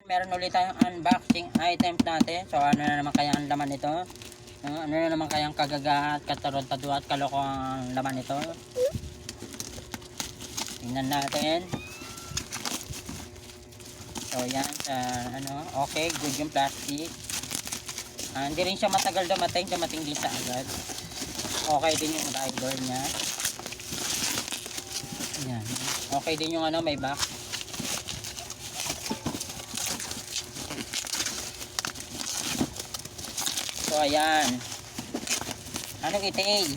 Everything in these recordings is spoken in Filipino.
Meron ulit tayong unboxing items natin. So ano na naman kaya ang laman nito? Ano na naman kaya ang kagaga at katarontado at kaloko ang laman nito? Tingnan natin. So yan, okay, good yung plastic. Hindi rin siya matagal dumating din sa agad. Okay din yung rider niya. Yan. Okay din yung may box. So ayan. Anong itig?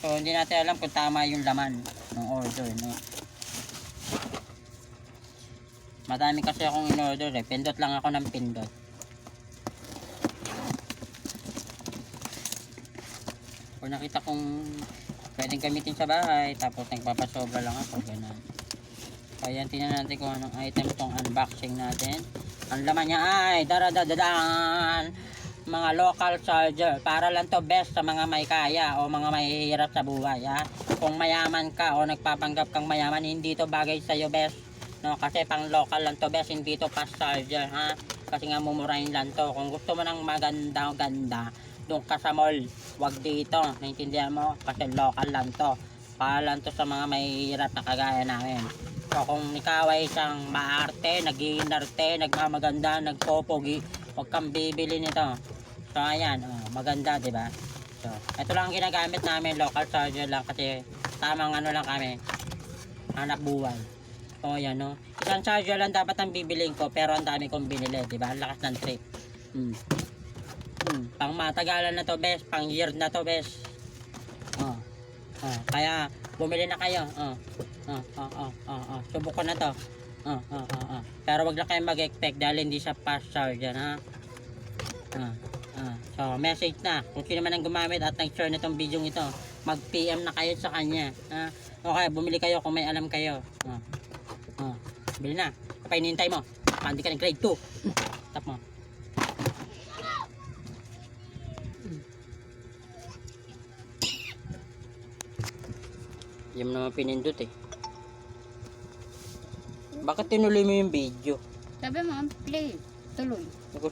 So hindi natin alam kung tama yung laman ng order, no? Madami kasi akong in-order eh. Pindot lang ako ng pindot. Kung nakita kong pwedeng gamitin sa bahay, tapos nagpapasobra lang ako, ganun. Kaya tingnan natin kung anong item tong unboxing natin. Ang laman niya ay daradadadaan, mga local charger. Para lang to best sa mga may kaya o mga mahihirap sa buhay, ha? Kung mayaman ka o nagpapanggap kang mayaman, hindi to bagay sa'yo best, no? Kasi pang local lang to best, hindi to fast charger, ha? Kasi nga mumurahin lang to. Kung gusto mo ng maganda doon ka sa mall, wag dito, naintindihan mo? Kasi local lang to. Para lang to sa mga mahihirap na kagaya namin. So kung ikaw ay isang maarte, nag-iinarte, nagmamaganda, nagpopogi, huwag kang bibili nito. So ayan, maganda, di ba? So ito lang ang ginagamit namin, local charger lang, kasi tamang lang kami, hanap buhay. So ayan, no, isang charger lang dapat ang bibiling ko, pero ang dami kong binili, di ba? Ang lakas ng trip. Pang matagalan na to best, pang year na to best. Kaya bumili na kayo. Subok ko na to. Pero wag lang kayo mag-expect dahil hindi siya fast charger, ha. So message na kung sino man ang gumamit at nag-share nitong video ito, mag-PM na kayo sa kanya, ha. Okay, bumili kayo kung may alam kayo. Bili na. Kapag hinihintay mo, hindi ka ng grade 2. Tap mo. Yung naman pinindot eh. Bakit tinuloy mo yung video? Sabi mo, play. Tuloy. Ako